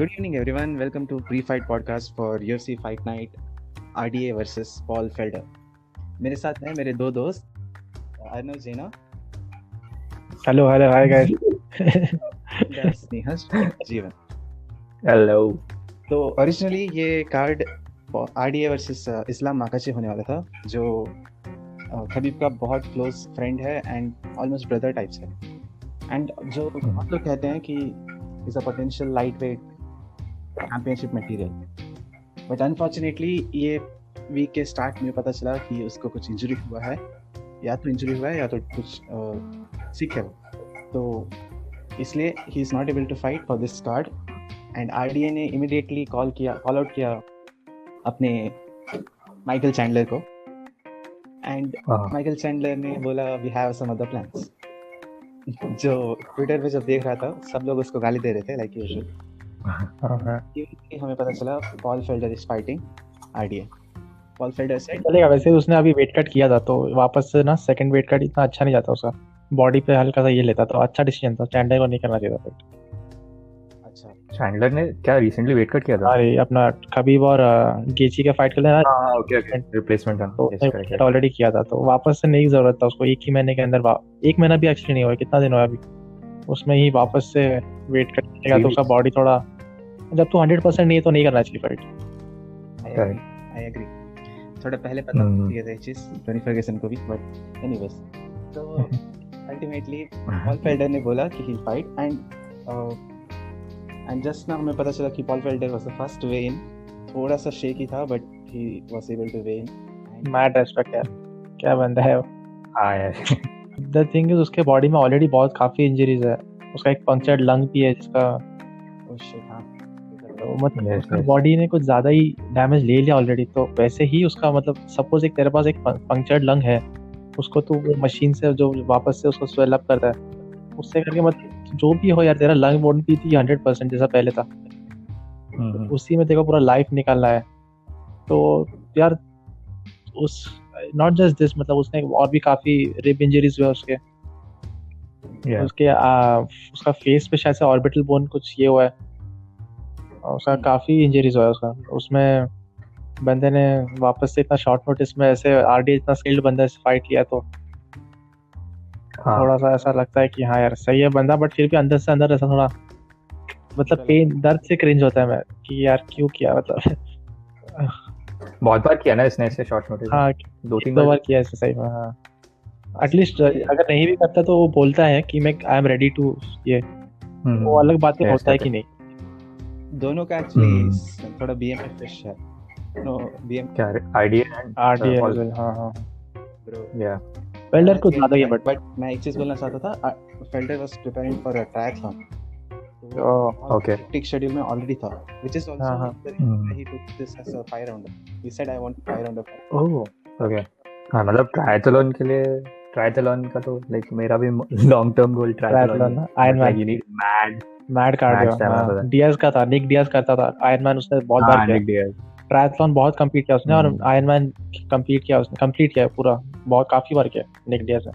Good evening, everyone. Welcome to Pre-Fight Podcast for UFC Fight Night RDA versus Paul Felder. मेरे साथ हैं मेरे दो दोस्त अर्नव जेना Hello, hi guys. स्नेहस जीवन. हेलो. तो ओरिजिनली ये कार्ड RDA वर्सेस इस्लाम माकाचे होने वाला था, जो खबीब का बहुत क्लोज फ्रेंड है एंड ऑलमोस्ट ब्रदर टाइप्स है. एंड जो हम लोग कहते हैं कि is a potential light weight championship material. But unfortunately ये वीक के स्टार्ट में पता चला कि उसको कुछ इंजरी हुआ है, या तो इंजरी हुआ है या तो कुछ सिक है. तो इसलिए ही is not able to fight for this card. And RDA ने इमीडिएटली कॉल आउट किया अपने माइकल चैंडलर को. एंड माइकल चैंडलर ने बोला we have some other plans. जो ट्विटर पे जब देख रहा था सब लोग उसको गाली दे रहे थे लाइक यूजुअल. हमें पता चला Paul Felder is fighting RDA. Paul Felder से चलेगा. वैसे उसने अभी वेट कट किया था तो वापस से ना सेकंड वेट कट इतना अच्छा नहीं जाता उसका. बॉडी पे हल्का सा ये लेता तो अच्छा डिसीजन था. चैंडलर को नहीं करना चाहिए था फिट. अच्छा, चैंडलर ने क्या रिसेंटली वेट कट किया था? अरे अपना खबीब और गेची का फाइट कर लेना. हाँ ओके रिप्लेसमेंट था तो ऑलरेडी किया था तो वापस से नहीं जरूरत था उसको. एक ही महीने के अंदर एक महीना भी एक्चुअली नहीं हुआ. कितना दिन हुआ अभी उसमें ही वापस से वेट कट करेगा तो उसका बॉडी थोड़ा जब तो 100% नहीं है तो नहीं करना चाहिए फाइट. I agree. थोड़ा पहले पता थी ये चीज टोनी फर्ग्यूसन को भी. बट एनीवेज तो अल्टीमेटली पॉल फेल्डर ने बोला कि ही फाइट. एंड जस्ट ना हमें पता चला कि Paul Felder was the first weigh in. थोड़ा सा शेकी था but he was able to weigh in. Mad respect यार, क्या बंदा है वो. हाँ यार. द थिंग इज उसके बॉडी में ऑलरेडी बहुत काफी इंजरीज है. उसका एक पंक्चर्ड लंग भी है जिसका मतलब बॉडी ने कुछ ज्यादा ही डैमेज ले लिया ऑलरेडी. तो वैसे ही उसका मतलब सपोज एक तेरे पास एक पंक्चर्ड लंग है, उसको तो वो मशीन से जो वापस से उसको स्वेल अप करता है उससे करके मतलब जो भी हो यार तेरा लंग वोंट भी थी 100% जैसा पहले था. उसी में देखो पूरा लाइफ निकालना है. तो यार उस नॉट जस्ट दिस मतलब उसने और भी काफी रिब इंजरीज हुआ उसके. उसके उसका फेस पे शायद से ऑर्बिटल बोन कुछ ये हुआ है. उसका काफी इंजरीज हुआ है उसका. उसमें बंदे ने वापस से इतना शॉर्ट नोटिस में ऐसे आरडी इतना स्किल्ड बंदा से फाइट किया तो थोड़ा सा ऐसा लगता है कि हाँ यार सही है बंदा. बट फिर भी अंदर से अंदर ऐसा थोड़ा मतलब पेन दर्द से क्रिंज होता है मैं कि यार क्यों किया. मतलब बहुत बार किया ना इसने ऐसे शॉर्ट नोटिस. हाँ 2-3 बार किया ऐसे सही में. हाँ एटलीस्ट अगर नहीं भी करता तो वो बोलता है कि मैं आई एम रेडी टू ये. वो अलग बात है होता है कि नहीं. दोनों का एक्चुअली थोड़ा बीएमएफ फिश है. नो बीएम क्या आरडीए हाँ ब्रो या फेल्डर कुछ ज्यादा ही. बट मैं एक चीज बोलना चाहता था. Felder was preparing for a triathlon. Okay टिक शेड्यूल में ऑलरेडी था which is also he took this as a 5 rounder. He said I want 5 rounder. Oh okay. हाँ मतलब ट्रायथलॉन के लिए ट्रायथलॉन का तो लाइक मेरा भी लॉन्ग टर्म गोल ट्रायथलॉन है. Iron you need mad cardio. Diaz का था, निक डियाज करता था आयरन. उसने बहुत बार किया ट्रायथलॉन. बहुत कंप्लीट किया उसने. और आयरन कंप्लीट किया पूरा बहुत काफी बार किया निक डियाज ने.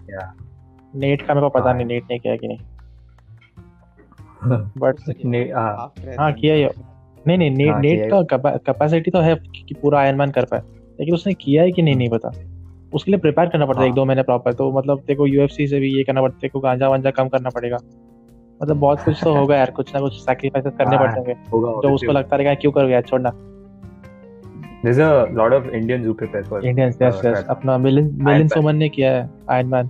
नेट का मेरे को पता नहीं नेट ने किया कि नहीं. बट हाँ किया ही. नहीं नेट का कैपेसिटी तो है कि पूरा आयरन मैन कर पाए, लेकिन उसने किया है कि नहीं पता. उसके लिए प्रिपेयर करना पड़ता है 1-2 महीने प्रॉपर. तो मतलब देखो यूएफसी से भी ये करना पड़ता है. को गांजा वांजा कम करना पड़ेगा. मतलब बहुत कुछ तो होगा यार. कुछ ना कुछ सैक्रिफाइसेस करने पड़ेंगे जो उसको लगता रहेगा क्यों करोगे यार छोड़ना. There's a lot of Indians who prepare for Indians. Yes. अपना मिलिंद सोमन ने किया है आयरन मैन.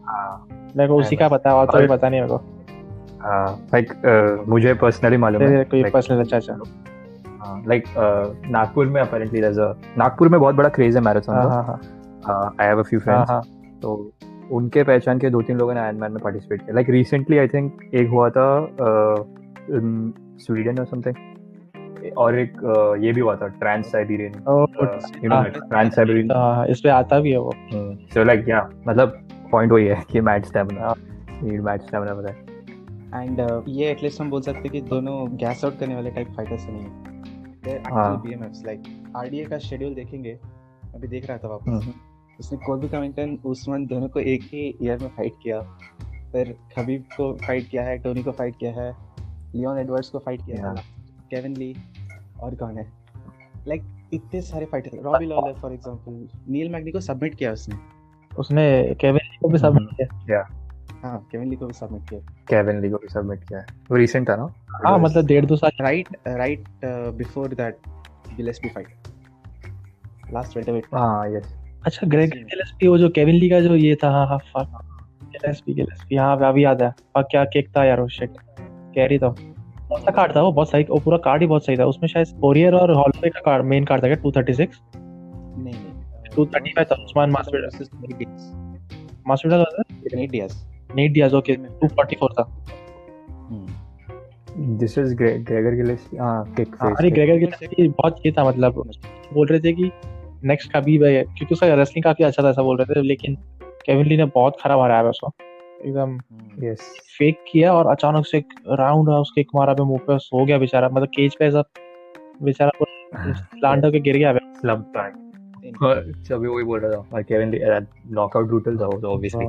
मेरे को उसी का पता है और तो भी पता नहीं मेरे को. लाइक मुझे पर्सनली मालूम है कोई पर्सनल. अच्छा लाइक नागपुर में apparently there's a नागपुर में बहुत बड़ा क्रेज है मैराथन का. I have a few friends. तो उनके पहचान के 2-3 लोगों ने आयरन मैन में पार्टिसिपेट किया. लाइक रिसेंटली आई थिंक एक हुआ था स्वीडन और समथिंग. और एक ये भी हुआ था ट्रांस साइबेरियन. ट्रांस साइबेरियन इस पे आता भी है वो. सो लाइक या मतलब पॉइंट वही है कि मैच स्टैमिना पता है. एंड ये एटलीस्ट हम बोल सकते हैं कि दोनों गैस आउट करने वाले टाइप फाइटर्स नहीं है. They actually बीएमएफ्स. लाइक आरडीए का शेड्यूल देखेंगे. अभी देख रहा था वापस. उसने कोल्बी कमिंगटन उस्मान दोनों को एक ही ईयर में फाइट किया. फिर खबीब को फाइट किया है, टोनी को फाइट किया है, लियोन एडवर्ड्स को फाइट किया है. केविन ली, और कौन है, लाइक इतने सारे fighter, Robbie Lawler for example, Neil Magny को सबमिट किया उसने केविन ली को भी सबमिट किया। हाँ, केविन ली को भी सबमिट किया। केविन ली को भी सबमिट किया है, वो रिसेंट था ना? हाँ मतलब 1.5-2 साल right before that Gillespie fight, last welterweight. हाँ यस। अच्छा ग्रेग गिलेस्पी, वो जो केविन ली का जो ये था, हाँ फक गिलेस्पी, हाँ अभी याद है। फक क्या किक था यार, वो शिट कैरी था, कौन सा कार्ड था वो, बहुत सही, वो पूरा कार्ड ही बहुत सही था। उसमें शायद पोरियर और हॉलवे का कार्ड मेन कार्ड था क्या? 236 नहीं 235 था। उस्मान मासवीडा था, नेट डियाज ओके 244 था। This is Gregor Gillespie. हां किक फेस। अरे ग्रेगर गिलेस्पी बहुत ये था, मतलब बोल रहे थे कि नेक्स्ट कभी है, क्योंकि उसका रेसलिंग काफी अच्छा था ऐसा बोल रहे थे, लेकिन केविन ली ने बहुत खराब हराया है उसको, एकदम यस फेक किया और अचानक से एक राउंड उसके एक मारा पे मुंह पे, सो गया बेचारा, मतलब केज पे ऐसा बेचारा प्लांट होके गिर गया। स्लम्प था अभी वही बोल रहा था। और केविन ली नॉकआउट ब्रूटल था वो तो ऑब्वियसली।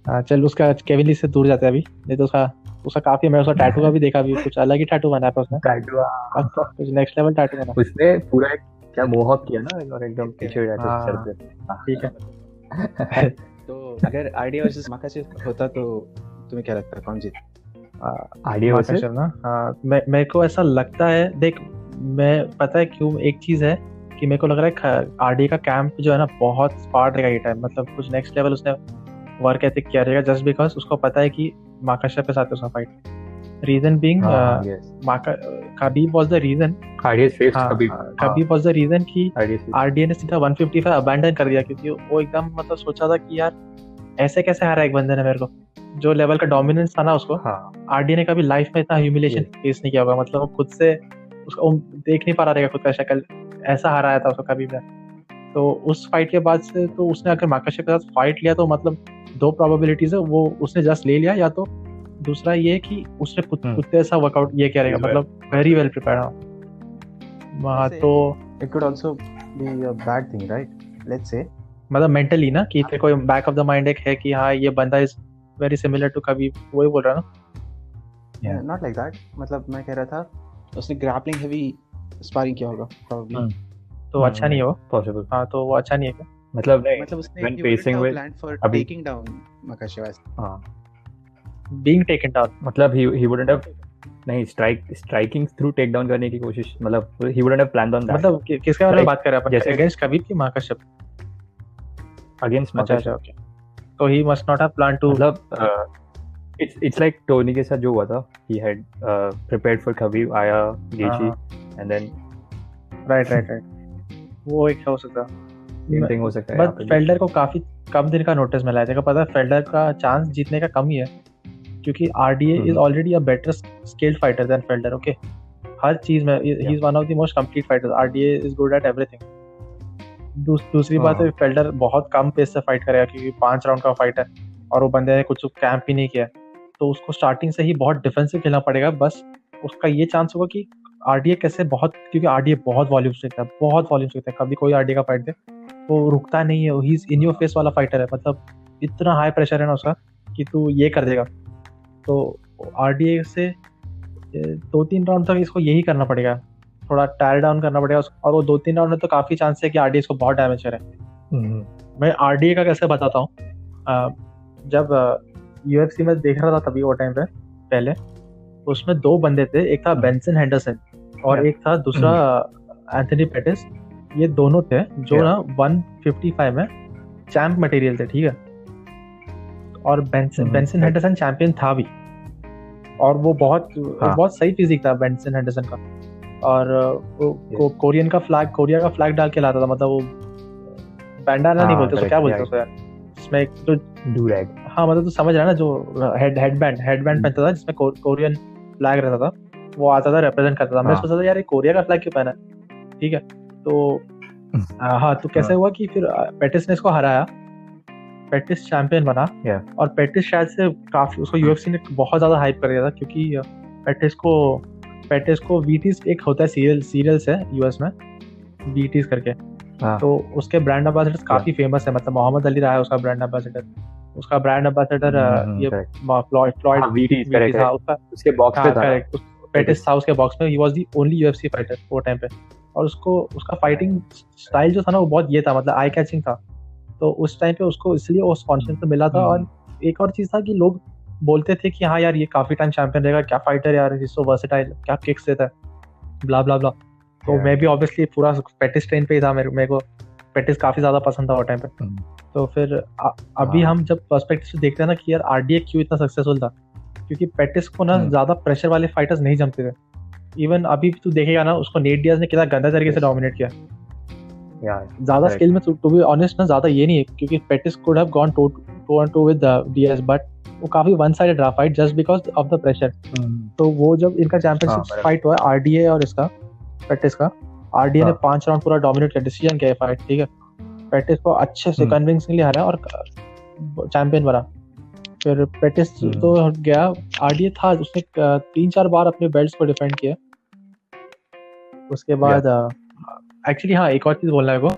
हां चल उसका केविन ली से दूर जाते हैं अभी, नहीं तो उसका काफी, मैं उसका टैटू का भी देखा, भी कुछ अलग ही टैटू बना है उसने, टैटू कुछ नेक्स्ट लेवल टैटू बना उसने पूरा क्या मोहॉक किया ना, और एकदम पीछे जाते सर पे। ठीक है तो अगर आरडीए वर्सेस माकाचेव होता तो तुम्हें क्या लगता है कौन जीत? आरडीए वर्सेस ना, मेरे को ऐसा लगता है, देख मैं पता है क्यों, एक चीज है कि मेरे को लग रहा है आरडीए का कैंप जो है ना बहुत स्मार्ट रहेगा ये टाइम, मतलब कुछ नेक्स्ट लेवल उसने वर्क एथिक किया रहेगा, जस्ट बिकॉज उसको पता है कि माकाशेव के साथ उसका fight, reason being Khabib was the reason, Khabib was the reason कि आरडीए ने सीधा 155 अबैंडन कर दिया, क्योंकि वो एकदम मतलब सोचा था कि यार ऐसे कैसे हारा एक बंदे ने मेरे को, जो लेवल का डोमिनेंस था ना उसको आरडीए ने कभी लाइफ में इतना ह्यूमिलिएशन फेस नहीं किया होगा, मतलब वो खुद से उसको देख नहीं पा रहा रहेगा खुद का शक्ल, ऐसा हराया था उसको कभी भी। तो उस फाइट के बाद से तो उसने अगर माकाशेव के साथ फाइट लिया तो मतलब दो प्रोबेबिलिटीज है, वो उसने जस्ट ले लिया, या तो दूसरा ये कि उसने कुत्ते ऐसा वर्कआउट ये क्या रहेगा, मतलब वेरी वेल प्रिपेयर्ड। वहाँ तो it could also be a bad thing right, let's say मतलब मेंटली ना कि तेरे को बैक ऑफ द माइंड एक है कि हाँ ये बंदा इज वेरी सिमिलर टू कबीब, वही बोल रहा ना, नॉट लाइक दैट, मतलब मैं कह रहा था उसने ग्रैपलिंग हेवी स्पारिंग किया होगा प्रोबब्ली, तो अच्छा नहीं हो पॉसिबल। हाँ तो वो अच्छा नहीं है, मतलब उसने when facing with planned for taking down Makhachev, being taken down, मतलब he wouldn't have नहीं striking through take down करने की कोशिश, मतलब he wouldn't have planned on that। मतलब किसके बारे में बात कर रहे हैं अपन, against कबीब की माकाशेव? against अच्छा ओके, तो he must not have planned to, मतलब it's like टोनी के साथ जो हुआ था, he had prepared for Khabib, आया Gaethje and then right वो एक हो सकता है। बट फेल्डर को काफी कम दिन का नोटिस मिला है, तेरे को पता है फेल्डर का चांस जीतने का कम ही है, क्योंकि RDA is already a better skilled fighter than Felder. Okay हर चीज में ही is one of the most complete fighters, RDA is good at everything. दूसरी बात है फेल्डर बहुत कम पेस से फाइट करेगा, क्योंकि 5 राउंड का फाइट है और वो बंदे ने कुछ कैंप ही नहीं किया, तो उसको स्टार्टिंग से ही बहुत डिफेंसिव खेलना पड़ेगा। बस उसका ये चांस होगा कि आरडीए कैसे बहुत, क्योंकि आरडीए बहुत वॉल्यूम से है, कभी कोई आरडीए का फाइट दे वो रुकता नहीं है, he is in your face वाला फाइटर है, मतलब इतना हाई प्रेशर है ना उसका कि तू ये कर देगा। तो आरडीए से 2-3 राउंड तक इसको यही करना पड़ेगा, थोड़ा टायर डाउन करना पड़ेगा, और वो 2-3 राउंड में तो काफी चांस है कि आरडीए इसको बहुत डैमेज करे। मैं आरडीए का कैसे बताता हूँ, जब यूएफसी में देख रहा था तभी वो टाइम पे पहले, उसमें 2 बंदे थे, एक था बेंसन हेंडरसन और एक था दूसरा एंथनी पेटिस। ये दोनों थे जो ना 155 में चैंप मटेरियल थे, ठीक है। और बेंसन हेंडरसन चैंपियन था भी, और वो बहुत सही फिजिक था बेंसन हेंडरसन का, और वो कोरिया का फ्लैग डाल के लाता था, मतलब वो बैंडाना नहीं बोलते, तो क्या बोलते उसको यार, इसमें एक तो डूरैग, हाँ मतलब तू समझ रहा है ना, जो हेडबैंड पहनता था जिसमें कोरियन फ्लैग रहता था, वो आता था रिप्रेजेंट करता था। मैं सोचा था यार ये कोरिया का फ्लैग क्यों पहना है, ठीक है। तो हाँ तो कैसे हुआ कि फिर पेटिस ने इसको हराया, पेटिस चैंपियन बना, और पेटिस शायद से काफी उसको यूएफसी ने बहुत ज्यादा हाइप कर दिया था, क्योंकि पेटिस को वीटीज एक होता है सीरियल्स है यूएस में वीटीज करके, तो उसके ब्रांड एम्बेसडर काफी फेमस है, मतलब मोहम्मद अली रहा है उसका ब्रांड एम्बेसडर, ये फ्लॉयड वीटीज था, उसका उसके बॉक्स पे था, पेटिस था उसके बॉक्स में, ही was the only UFC fighter वो टाइम पे, और उसको उसका फाइटिंग स्टाइल जो था ना वो बहुत ये था, मतलब आई कैचिंग था, तो उस टाइम पे उसको इसलिए वो कॉन्फिडेंस तो मिला था। और एक और चीज था कि लोग बोलते थे कि हाँ यार ये काफी टाइम चैंपियन रहेगा, क्या फाइटर यार, इज सो वर्सेटाइल, क्या किक्स देता है, ब्ला ब्ला ब्ला। तो मैं भी ऑब्वियसली पूरा पेटिस ट्रेन पे ही था, मेरे को पेटिस काफी ज्यादा पसंद था वो टाइम पे। तो फिर अभी हम जब पर्सपेक्टिव से देखते हैं ना कि यार आरडीए क्यों इतना सक्सेसफुल था, क्योंकि पेटिस को ना ज्यादा प्रेशर वाले फाइटर्स नहीं जमते थे। इवन अभी तू देखेगा ना, उसको नेट डियाज ने कितना गंदा तरीके से डोमिनेट किया, ज्यादा स्किल में टू बी ऑनेस्ट ना ज्यादा ये नहीं है, क्योंकि Pettis could have gone to on to with Diaz, but वो काफी वन साइडेड रहा fight just because of the pressure. तो वो जब इनका चैंपियनशिप फाइट हुआ आरडीए और इसका पेटिस का, आरडीए ने 5 राउंड पूरा डोमिनेट किया, डिसीजन किया फाइट, ठीक है, पेटिस को अच्छे से कन्विंसिंगली हराया और चैंपियन बना। फिर पेटिस तो गया, आरडीए था, उसने 3-4 बार अपने बेल्ट्स को डिफेंड किया। उसके बाद एक्चुअली हाँ एक और चीज बोलना है को,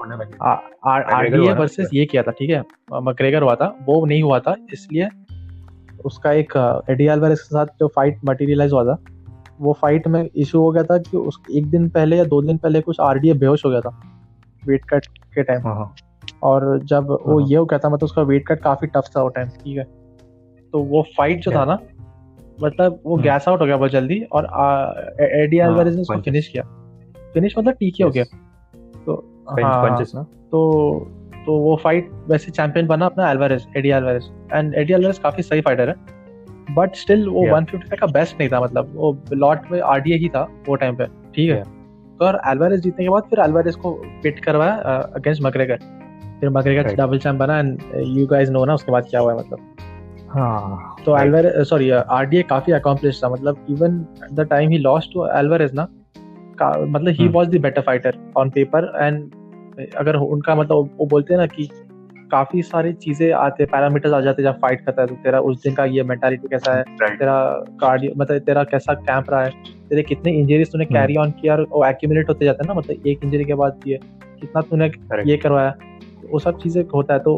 आरडीए वर्सेस ये किया था, ठीक है, मैकग्रेगर हुआ था, वो नहीं हुआ था, इसलिए उसका एक एडी अल्वारेज के साथ जो फाइट मटेरियलाइज हुआ था, वो फाइट में इशू हो गया था कि उस एक दिन पहले या 2 दिन पहले कुछ आरडीए बेहोश हो गया था वेट कट के टाइम, और जब वो ये हो गया था, मतलब उसका वेट कट काफी टफ था वो टाइम, ठीक है, तो वो फाइट जो था ना, मतलब वो गैस आउट हो गया बहुत जल्दी, और एडी अल्वारेज ने उसको फिनिश किया, फिनिश मतलब टीके हो गया। तो पंचेस ना, तो वो फाइट वैसे चैंपियन बना अपना Alvarez, Eddie Alvarez, and Eddie Alvarez काफी सही फाइटर है, बट स्टिल वो 155 का बेस्ट नहीं था, मतलब वो लॉट में आरडीए ही था वो टाइम पे, ठीक है। तो और अल्वारेज जीतने के बाद फिर अल्वारेज को पिट करवाया अगेंस्ट मैकग्रेगर, फिर मैकग्रेगर डबल चैंप बना, एंड यू गाइस नो ना उसके बाद क्या हुआ है, मतलब तो अल्वारेज सॉरी आरडीए काफी अकॉम्प्लिश्ड था, मतलब even the time he lost to Alvarez ना, मतलब he was the better fighter on paper, and अगर उनका मतलब वो बोलते हैं ना कि काफी सारी चीजें आते, पैरामीटर्स आ जाते जब फाइट करता है, तो तेरा उस दिन का ये मेंटालिटी कैसा है, तेरा कार्डियो मतलब तेरा कैसा कैंप रहा है, तेरे कितने इंजरीज तूने कैरी ऑन किया, वो एक्यूमुलेट होते जाते हैं ना, मतलब एक इंजरी के बाद ये कितना तूने ये करवाया, वो सब चीजें होता है। तो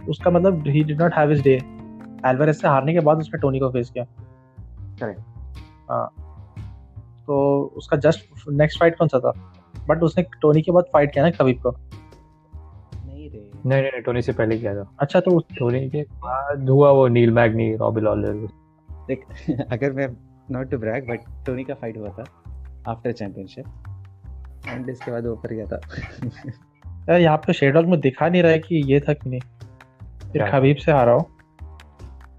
उसका मतलब he did not have his day. Alvarez से हारने के बाद उसने टोनी को फेस किया, करेक्ट। हाँ, तो उसका जस्ट नेक्स्ट फाइट कौन सा था, बट उसने टोनी के बाद फाइट किया ना खबीब को। नहीं टोनी से पहले किया था। अच्छा, तो टोनी के बाद हुआ वो नील मैग्नी, रॉबी लॉलर। देख अगर मैं not to brag, but Tony का फाइट हुआ था आफ्टर चैंपियनशिप, एंड इसके बाद ऊपर गया था। यार यहाँ पे शेडॉल में दिखा नहीं रहा है कि ये था कि नहीं, फिर खबीब से हारा हो,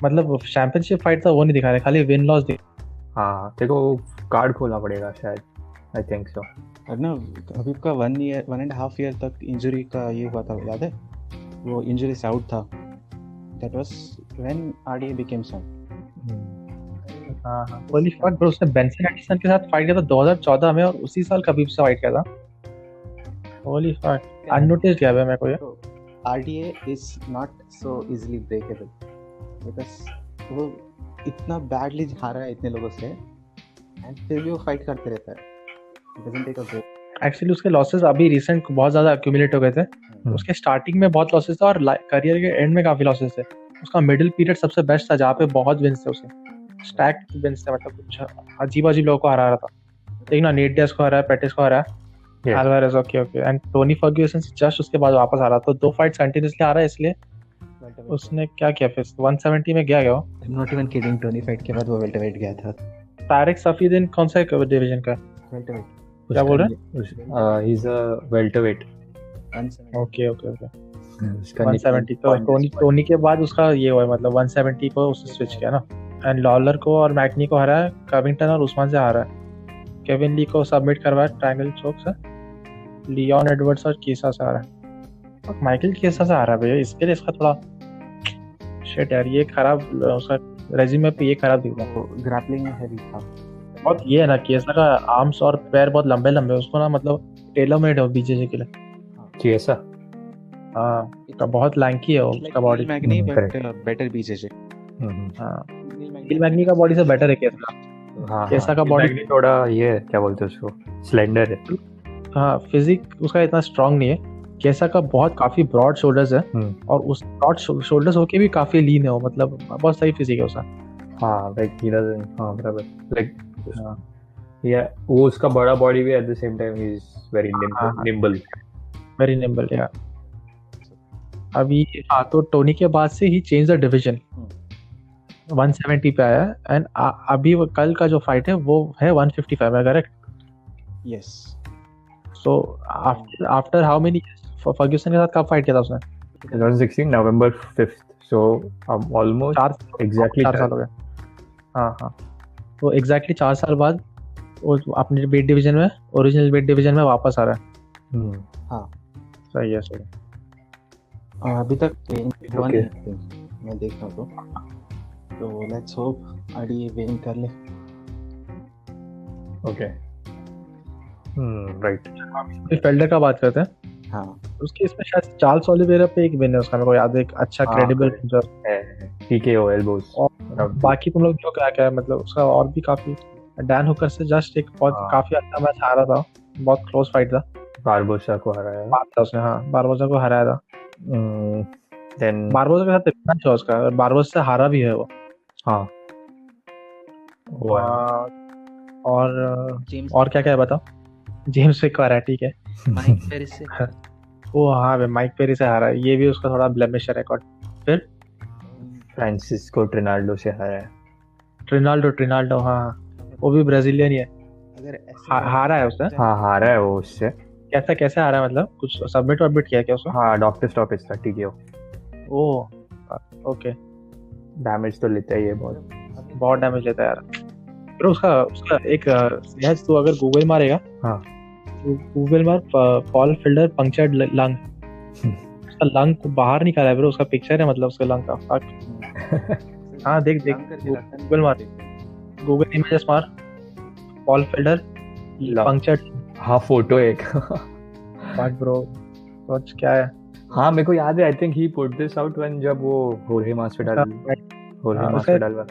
मतलब चैंपियनशिप फाइट था वो नहीं दिखा रहे, खाली विन लॉस दिखा। हाँ देखो कार्ड खोलना पड़ेगा शायद, आई थिंक सो। और ना खबीब का 1.5 ईयर तक इंजरी का ये हुआ था, याद है, वो इंजरी से आउट था, that was when RDA became strong. हाँ होली फक ब्रो, उसने बेंसन एडिसन के साथ फाइट किया था 2014 में, और उसी साल खबीब से फाइट किया था। होली फक, अननोटिस्ड गया मेरे को ये। RDA is not so easily breakable, because वो इतना बैडली हारा है इतने लोगों से, एंड फिर भी वो फाइट करते रहता है, doesn't take a break. Actually उसके लॉसेस अभी रिसेंट बहुत ज्यादा एक्यूमुलेट हो गए थे, उसके स्टार्टिंग में बहुत लॉसेस था, और करियर के एंड में काफी लॉसेस थे। उसका मिडिल पीरियड सबसे बेस्ट था, जहाँ पे बहुत विंस थे, उसके स्टैक विंस थे, मतलब कुछ अजीब लोगों को हरा रहा था। देखना नेट डियाज को हराया, पेटिस को हराया, Alvarez okay and Tony Ferguson से जस्ट उसके बाद वापस आ रहा, तो 2 फाइट्स कंटिन्यूअसली आ रहा है, इसलिए उसने क्या किया, फिर 170 में गया not even kidding, Tony fight के बाद वो वेल्टरवेट गया था। तारिक सफीदीन कौन सा डिवीजन का, वेल्टरवेट क्या बोल रहे हैं? ही इज अ वेल्टरवेट। ओके 170। तो टोनी के बाद उसका ये हुआ, मतलब 170 को उसने स्विच किया ना, एंड लॉलर को और मैकनी को हराया, कविंगटन और उस्मान से हारा, केविन ली को सबमिट करवाया ट्रायंगल चोक से, लियोन एडवर्ड्स और कीसा से हारा, और माइकल कीसा से हारा भैया। इसके लिए इसका थोड़ा शिट यार, ये खराब, उसका रेज्यूमे पे ये खराब दिख रहा है, ग्रैपलिंग में हैवी था बहुत। ये है ना कीसा का आर्म्स और पैर बहुत लंबे उसको ना, मतलब टेलर मेड है बीजेजे के लिए। कीसा हाँ, का बहुत लैंकी है उसका बॉडी, मैग्नी बट बेटर बीजेजे। हाँ, नील मैग्नी का बॉडी से बेटर है कीसा। हाँ, केसा का बॉडी थोड़ा ये क्या बोलते हैं उसको, स्लेंडर है। हाँ, फिजिक उसका इतना स्ट्रांग नहीं है। केसा का बहुत काफी ब्रॉड शोल्डर्स है, और उस ब्रॉड शोल्डर्स होके भी काफी लीन है वो, मतलब बहुत सही फिजिक है उसका। हाँ लाइक ही डजंट, हाँ बराबर, लाइक हाँ या वो उसका बड़ा बॉडी भी at the same time he is very हाँ निम्बल. वेरी निम्बल या. अभी हाँ तो टोनी के बाद से ही चेंज द डिवीजन 170 पे आया एंड अभी वो कल का जो फाइट है वो है 155 में, correct? Yes. So after how many Ferguson के साथ कब फाइट किया था उसने? 2016 नवंबर 5th. सो ऑलमोस्ट एग्जैक्टली 4 साल हो गए. हाँ हाँ तो एग्जैक्टली 4 साल बाद वो अपने वेट डिवीजन में, ओरिजिनल वेट डिवीजन में वापस आ रहा है. हाँ सही है सही. अभी तक हुआ Okay. नहीं मैं देख रहा हूँ तो लेट्स होप आरडीए विन कर ले. ओके. राइट. फेल्डर का बात करते हैं. हाँ उसके इसमें शायद चार्ल्स ओलिवेरा पे एक विन है उसका, मेरे को याद है, एक अच्छा हाँ, credible correct. Puncture. TKO elbows. और बाकी तुम लोग जो क्या क्या है, मतलब उसका और भी काफी, डैन हुकर से जस्ट एक बहुत हाँ. काफी अच्छा मैच हारा था, बहुत क्लोज फाइट था. बारबोसा को हराया. था उसने, हाँ बारबोसा को हराया था. देन बारबोसा के साथ मैच था उसका, और बारबोसा से हारा भी है वो. हाँ वो है. और जेम्स और क्या क्या है बताओ. जेम्स विक को हराया, ठीक है. माइक पेरिस से वो हाँ भाई माइक पेरी से हारा है, ये भी उसका थोड़ा ब्लेमिश है रिकॉर्ड. फिर फ्रांसिस्को ट्रिनाल्डो से हराया. ट्रिनाल्डो हाँ वो भी ब्राजीलियन ही है. अगर ऐसे हारा है उसने. हाँ हारा है वो उससे. कैसे हारा है, मतलब कुछ सबमिट वबमिट किया क्या उसको? हाँ डॉक्टर स्टॉपेज था. TKO. Oh okay. डैमेज तो लेता ही है बहुत. बहुत डैमेज लेता है यार. फिर उसका एक मैच तू अगर गूगल मारेगा, हाँ. गूगल मार पॉल फिल्डर पंक्चर्ड लंग, उसका लंग को बाहर निकाला है ब्रो, उसका पिक्चर है मतलब उसके लंग का. फक. हाँ देख गूगल मार, गूगल इमेजेस मार, पॉल फिल्डर पंक्चर्ड. हाँ फोटो एक. फक ब्रो, सोच क्या है. हाँ मेरे को याद है. I think he put this out when जब वो होर्हे मास्विडाल वाला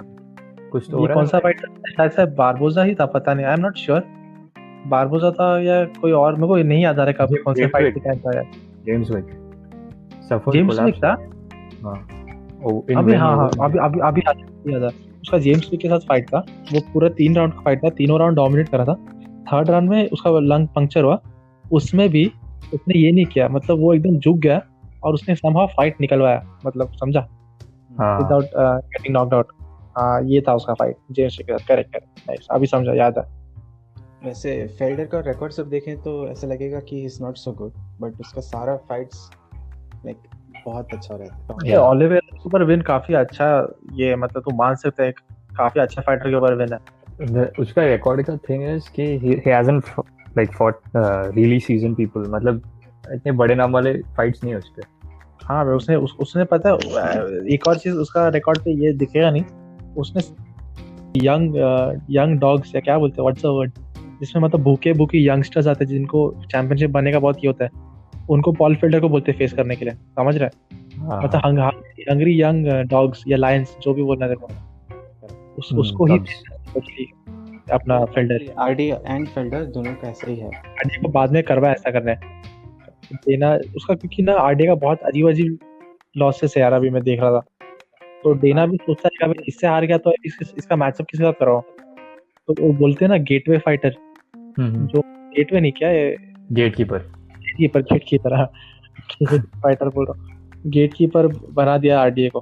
कुछ तो हो ये रहा कौन है. सा फाइट था? शायद से बारबोजा ही था, पता नहीं, I am not sure. Barbosa था या कोई और, मेरे को नहीं याद आ रहा कब कौन से फाइट के टाइम था यार. James Wick. जेम्स विक था. हाँ अभी हाँ अभी याद आ. उसका जेम्स विक के साथ फाइट था, वो पूरा 3 राउंड का फाइट था, तीनों राउंड डोमिनेट करा था. थर्ड राउंड में उसका लंग पंक्चर हुआ, उसमें भी उसने ये नहीं किया, मतलब वो एकदम झुक गया और उसने समहाउ फाइट निकलवाया, मतलब समझा, विदाउट गेटिंग नॉक्ड आउट. हाँ ये था उसका फाइट जेम्स विक के साथ. करेक्ट. नाइस, अभी समझा, याद है. वैसे फेल्डर का रिकॉर्ड सब देखें तो ऐसा लगेगा कि is not so good, but उसका सारा फाइट्स लाइक बहुत अच्छा रहता है. ये ओलिवेरा के ऊपर विन काफी अच्छा, ये मतलब तू मान सकते है काफी अच्छा फाइटर के ऊपर विन है. उसका रिकॉर्ड का थिंग इज कि he hasn't like fought really seasoned people. मतलब इतने बड़े नाम वाले फाइट्स नहीं है उसपे. हाँ भाई उसने पता है एक और चीज उसका रिकॉर्ड पे ये दिखेगा नहीं, उसने यंग डॉग्स या क्या बोलते हैं, व्हाट्स द वर्ड, जिसमें मतलब भूखे यंगस्टर्स आते हैं जिनको चैंपियनशिप बनने का बहुत ये होता है, उनको पॉल फिल्डर को बोलते हैं फेस करने के लिए, समझ रहा है. मतलब हंगरी यंग डॉग्स या लायंस जो भी बोलना है उसको ही अपना फिल्डर. आरडी एंड फिल्डर दोनों का ऐसा ही है. आरडी को बाद में करवा ऐसा करने देना उसका, क्योंकि ना आरडी का बहुत अजीब लॉसेस है यार. अभी मैं देख रहा था तो डेना भी सोचता है कि इससे हार गया तो इसका मैचअप किसके साथ कराओ, तो वो बोलते हैं ना गेटवे फाइटर, जो गेटवे नहीं क्या है, गेटकीपर फाइटर बोल रहा हूँ, गेटकीपर बना दिया आरडीए को.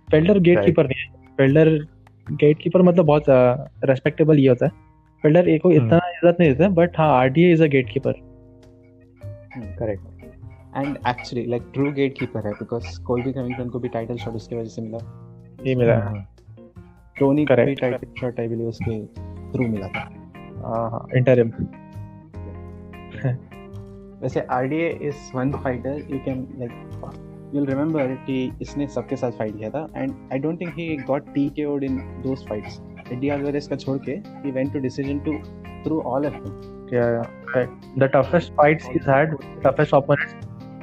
फिल्डर गेटकीपर नहीं है. फिल्डर गेटकीपर मतलब बहुत रेस्पेक्टेबल ये होता है. फिल्डर को इतना इज्जत नहीं देते, बट हाँ RDA is a gatekeeper. Correct. And actually like true gatekeeper है, बिकॉज़ कोल्बी कमिंगटन को भी टाइटल शॉट उसकी वजह से मिला. ये मिला. टोनी को भी टाइटल शॉट आई बिलीव उसके थ्रू मिला था. हाँ इंटरिम. वैसे RDA is one fighter you can like you'll remember कि इसने सबके साथ फाइट किया था, and I don't think he got TKO'd in those fights. Eddie Alvarez का छोड़ के he went to decision through all of them. Yeah, right. The toughest fights he's had, toughest opponents,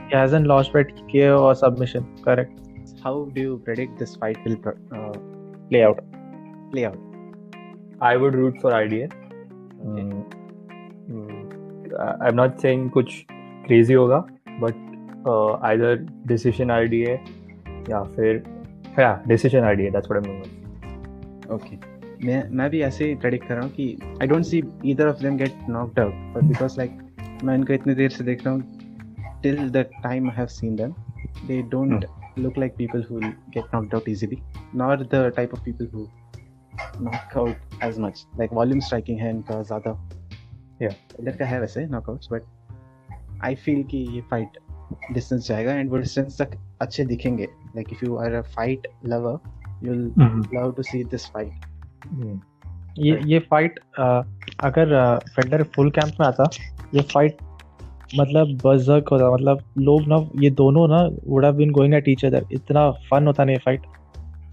he hasn't lost by TKO or submission. Correct. How do you predict this fight will play out? I would root for IDA. I'm not saying कुछ crazy होगा, but either decision IDA या फिर decision IDA. That's what I'm going with. Okay. मैं भी ऐसे ही predict कर रहा हूँ कि I don't see either of them get knocked out, but because like मैं इनको इतनी देर से देख रहा हूँ, till the time I have seen them, they don't look like people who will get knocked out easily, nor the type of people who knock out as much. Like volume striking है इनका ज़्यादा, इधर का है वैसे knockouts, but I feel कि ये fight distance जाएगा and वो distance तक अच्छे दिखेंगे. Like if you are a fight lover, you'll love to see this fight. ये fight अगर फेडरर फुल कैंप में आता, ये fight मतलब बज़र्क होता, मतलब लोग ना ये दोनों ना would have been going at each other, इतना फन होता नहीं फाइट,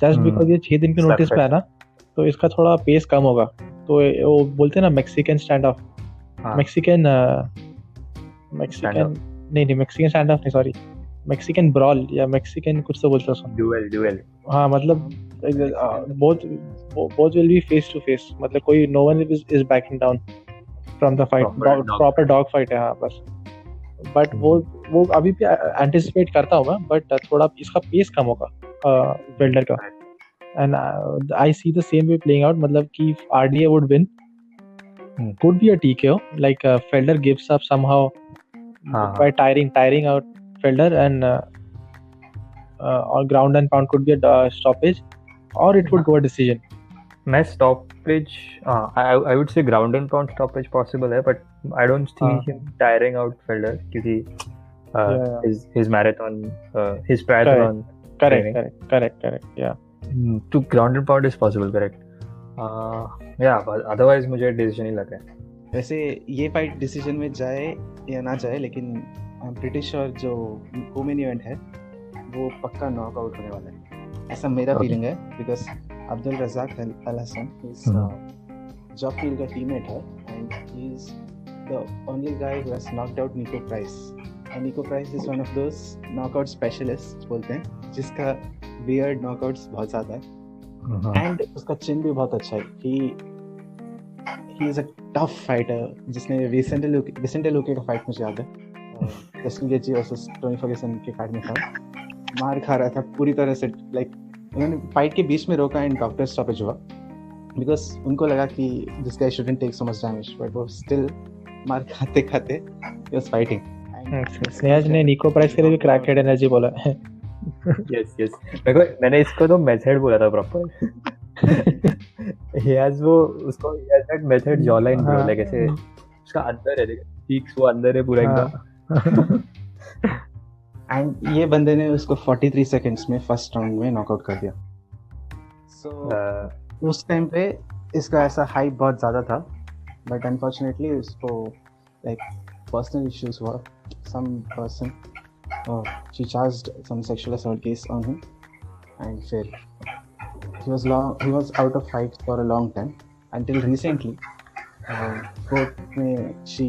जस्ट बिकॉज ये 6 दिन के नोटिस पे है ना, तो इसका थोड़ा पेस कम होगा, तो वो बोलते हैं ना Mexican stand of, Mexican stand of नहीं, सॉरी मैक्सिकन ब्रॉल या मैक्सिकन कुछ तो बोलते हैं, ड्यूएल हाँ, मतलब both will be face to face, मतलब कोई no one is backing down from the fight, proper dog fight है, हाँ बस. बट वो अभी भी एंटिसिपेट करता हूँ मैं, बट थोड़ा इसका पेस कम होगा फिल्डर का, and I see the same way playing out, मतलब कि RDA would win, could be a TKO, like Felder gives up somehow by tiring out Felder, and or ground and pound could be a stoppage, or it would go a decision. मैं stoppage, I would say ground and pound stoppage possible है, but I don't see him tiring out Felder क्योंकि his marathon, his triathlon. Correct, yeah. To ground and pound is possible, correct. Yeah, but otherwise मुझे decision ही लग रहा है. वैसे ये fight decision में जाए या ना जाए, लेकिन आई एम प्रीटी श्योर जो वुमेन इवेंट है वो पक्का नॉकआउट होने वाला है, ऐसा मेरा फीलिंग है, because Abdul Razak Al Hassan is जॉफील का टीममेट है, and he is the only guy who has knocked out Niko Price, and Niko Price is one of those knockout specialist बोलते हैं जिसका वियर्ड नॉकआउट्स बहुत ज़्यादा है, एंड उसका चिन भी बहुत अच्छा है. He is a tough fighter, जिसने विसेंटे लुके का फाइट मुझे याद है, Justin Gaethje versus Tony Ferguson के फाइट में था, मार खा रहा था पूरी तरह से, लाइक उन्होंने फाइट के बीच में रोका एंड डॉक्टर स्टॉपेज हुआ, बिकॉज उनको लगा कि this guy shouldn't take so much damage, but वो स्टिल मार खाते ही वाज फाइटिंग. स्नेहज ने निको प्राइस के लिए भी क्रैकहेड एनर्जी बोला है. यस मैंने इसको तो मेथड बोला था proper. he has that method jawline bro, like ऐसे उसका अंदर है, देखो चीक्स वो अंदर है पूरा एकदम. एंड ये बंदे ने उसको 43 सेकंड्स में फर्स्ट राउंड में नॉकआउट कर दिया. उस टाइम पे इसका ऐसा हाइप बहुत ज़्यादा था, बट अनफॉर्चुनेटली उसको लाइक पर्सनल इश्यूज हुआ. Some person she charged some sexual assault case on him, and फिर he was out of fight for a long time until recently. Court में she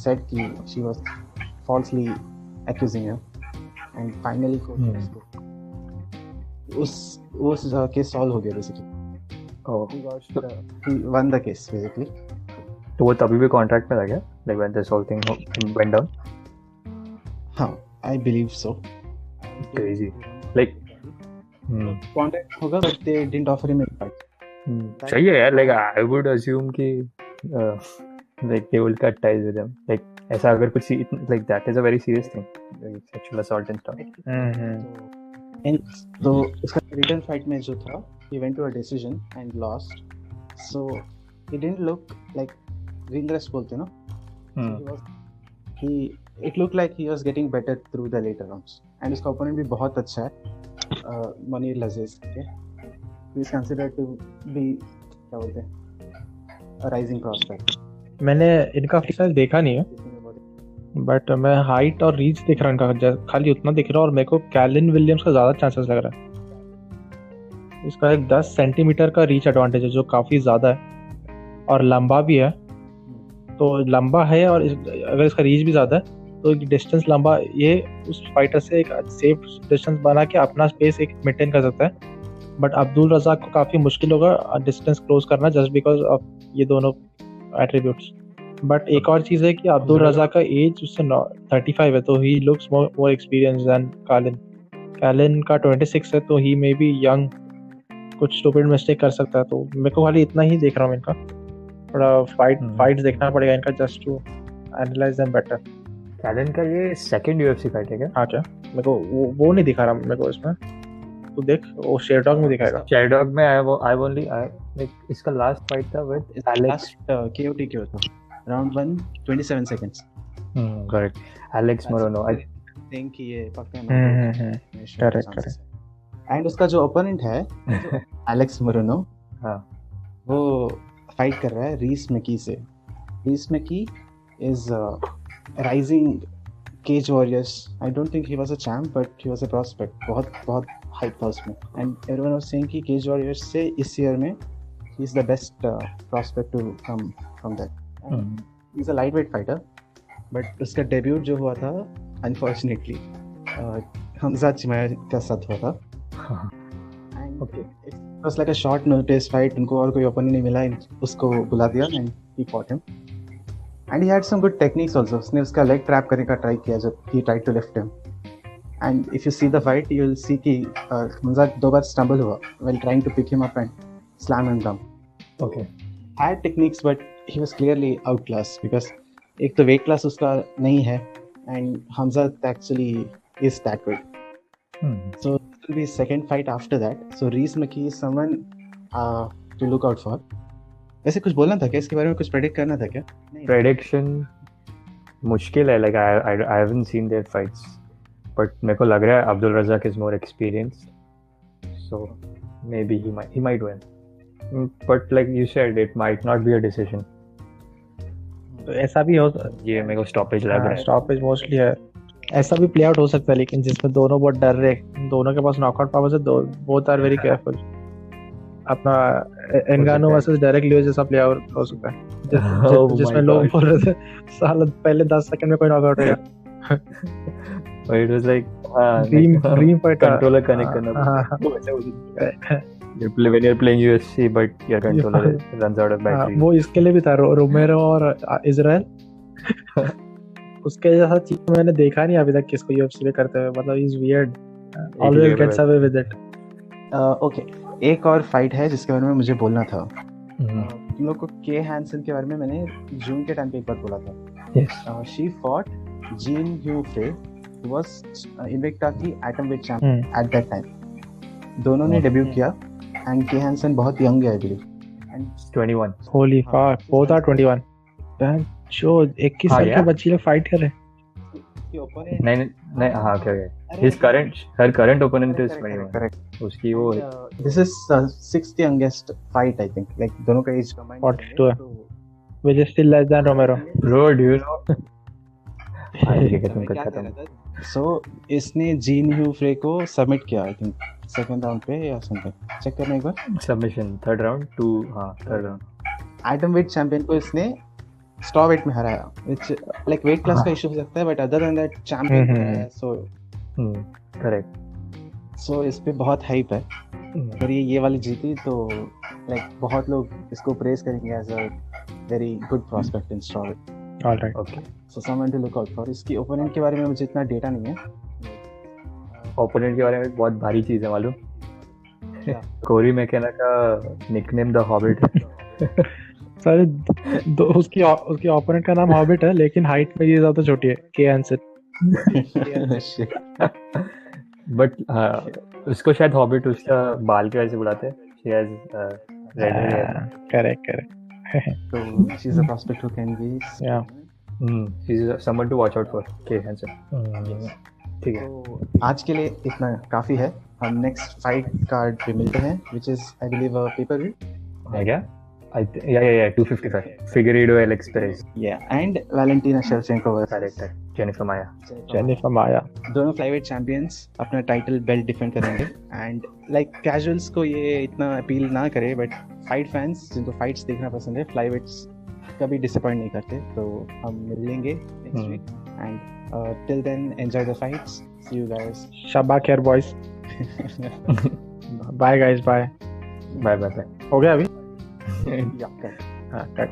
said कि she was falsely accusing him, and finally court उस case solve हो गया basically. He won the case basically. तो वो तभी भी कॉन्ट्रैक्ट में था क्या, like when this whole thing went down? हाँ, I believe so. Crazy. Like contract होगा, but they didn't offer him a fight. सही है यार, like I would assume कि like they will cut ties with him. Like ऐसा अगर कुछ like that is a very serious thing, like sexual assault and stuff. And तो उसका return fight में जो था, he went to a decision and lost. So he didn't look like ringrest बोलते ना. It looked like he was getting better through the later rounds. And उसका opponent भी बहुत अच्छा है, मुनीर लजीज के. He is considered to be क्या बोलते हैं, a rising prospect. मैंने इनका फिलहाल देखा नहीं है, बट मैं हाइट और रीच देख रहा हूँ इनका, खाली उतना दिख रहा है, और मेरे को कैलिन विलियम्स का ज़्यादा चांसेस लग रहा है. इसका एक 10 सेंटीमीटर का रीच एडवांटेज है जो काफ़ी ज़्यादा है, और लंबा भी है. तो लंबा है और अगर इसका रीच भी ज़्यादा है तो डिस्टेंस लंबा, ये उस फाइटर से एक सेफ डिस्टेंस बना के अपना स्पेस एक मेंटेन कर सकता है. बट अब्दुल रज़ाक को काफ़ी मुश्किल होगा डिस्टेंस क्लोज करना, जस्ट बिकॉज ऑफ ये दोनों एट्रीब्यूट्स. बट एक और चीज़ है कि अब्दुल रज़ाक का एज उससे 35 है, तो he looks more experience than Kaelin का 26 है, तो ही मे बी यंग कुछ स्टूपिड मिस्टेक कर सकता है, तो मेरे को खाली इतना ही देख रहा हूँ इनका, थोड़ा फाइट्स देखना पड़ेगा इनका just to analyse them better. Kaelin का ये सेकंड यूएफसी फाइट है क्या? हाँ क्या, मेरे को वो नहीं दिखा रहा मेरे को इसमें, तो देख वो शेरडॉग में दिखाएगा। शेरडॉग में आई ओनली लाइक इसका लास्ट फाइट था विद एलेक्स KOT क्यों था, round 1 27 seconds. Correct, Alex मोरोनो I think ये पक्का करेक्ट। एंड उसका जो ओपोनेंट है एलेक्स मोरोनो, हाँ वो फाइट कर रहा है रीस मैकी से। Rhys McKee is rising Cage Warriors. I don't think he was a champ but he was a prospect, बहुत हाइप था उसमें। एंड एवरीवन वाज सेइंग कि केज वॉरियर्स से इस ईयर में ही is the best prospect to come from that. He is a lightweight fighter, but उसका debut जो हुआ था अनफॉर्चुनेटली हमजा चिमाया का साथ हुआ था। Okay, It was like a short notice fight, उनको और कोई ओपनिंग नहीं मिला, उसको बुला दिया and he fought him. And he had some good techniques also. उसने उसका leg trap करने का ट्राई किया जब he tried to lift him. And if you see the fight, you will see कि हमजा 2 बार stumble हुआ while trying to pick him up and slam him down. Okay. Had techniques but he was clearly outclassed because एक तो weight class उसका नहीं है and Hamza actually is that good. So it will be second fight after that. So Reese McKee is someone to look out for. वैसे कुछ बोलना था क्या इसके बारे में, कुछ प्रेडिक्ट करना था क्या? प्रेडिक्शन मुश्किल है, like I haven't seen their fights, but मेरे को लग रहा है Abdul Razak is more experienced, so may be he might win, but like you said it might not be a decision. तो ऐसा भी हो, ये मेरे को स्टॉपेज लग रहा है, स्टॉपेज मोस्टली है, ऐसा भी प्ले आउट हो सकता है, लेकिन जिसमें दोनों बहुत डर रहे, दोनों के पास नॉकआउट पावर्स है, बोथ आर वेरी केयरफुल। अपना एंगानो वर्सेस डेरेक लियो जैसा प्ले आउट हो सकता है, जिसमें लोग बोल रहे थे साला पहले 10 सेकंड में कोई नॉकआउट होगा। It was like dream fight, controller connect करना when you're playing UFC but your controller runs out of battery। वो इसके लिए भी था, रोमेरो और इजराइल उसके जैसा चीज मैंने देखा नहीं अभी तक किसको UFC में करते हुए, मतलब is weird, always gets away with it. Okay, एक और फाइट है जिसके बारे में मुझे बोलना था। तुम लोग को के हैंसन के बारे में मैंने जून के टाइम पे एक बार बोला था। शी फॉट जीन ह्यू फ्रे, हु वाज इन्विक्टा की atom wait champion at that time. दोनों ने डेब्यू किया एंड के हैंसन बहुत यंग है I believe, and 21। Holy fuck, both are 21। That जो 21 साल के बच्चे लोग फाइट कर रहे हैं। नहीं हाँ क्या her current opponent is 21। Correct, उसकी वो this is 6th youngest fight I think, like दोनों का एज कंबाइंड 42 है, which is still less than Romero। bro do you know सो इसने जीन ह्यू फ्रे को सबमिट किया आई थिंक सेकंड राउंड पे या समथिंग, चेक करना एक बार। Submission third round third round. Atomweight champion को इसने स्टॉ वेट में हराया, व्हिच लाइक वेट क्लास का इशू हो सकता है, but other than that champion को हराया। सो करेक्ट, सो इस पे बहुत हाइप है। अगर ये वाली जीती तो लाइक बहुत लोग इसको प्रेज करेंगे as a very good prospect in strawweight. Alright, okay, so someone to look out for. इसकी ओपोनेंट के बारे में मुझे इतना डेटा नहीं है। ओपोनेंट के बारे में बहुत भारी चीज है मालूम, कोरी मैकेना का निकनेम द हॉबिट है। सारे उसकी ओपोनेंट का नाम हॉबिट है, लेकिन हाइट में ये ज्यादा छोटी है, के हैंसन। बट उसको शायद हॉबिट उसका बाल की वजह से बुलाते हैं। She has red hair. Correct. So she's a prospect who can be, yeah, she's someone to watch out for, के हैंसन। ठीक है, तो आज के लिए इतना काफी है। हम नेक्स्ट फाइट कार्ड पे मिलते हैं, which is I believe a pay-per-view है क्या? Yeah, 255 Figueiredo Alex Perez, and Valentina Shevchenko correct है, जेनिफर माया। दोनों फ्लाईवेट चैंपियंस अपना टाइटल बेल्ट डिफेंड करेंगे। एंड लाइक कैजुअल्स को ये इतना अपील ना करे, बट फाइट फैंस जिनको फाइट्स देखना पसंद है, फ्लाईवेट्स कभी डिसअपॉइंट नहीं करते। तो हम मिलेंगे next week, and till then enjoy the fights, see you guys, शाबा care boys. Bye guys, bye. Bye. हो गया अभी? yeah, cut. हाँ, कट।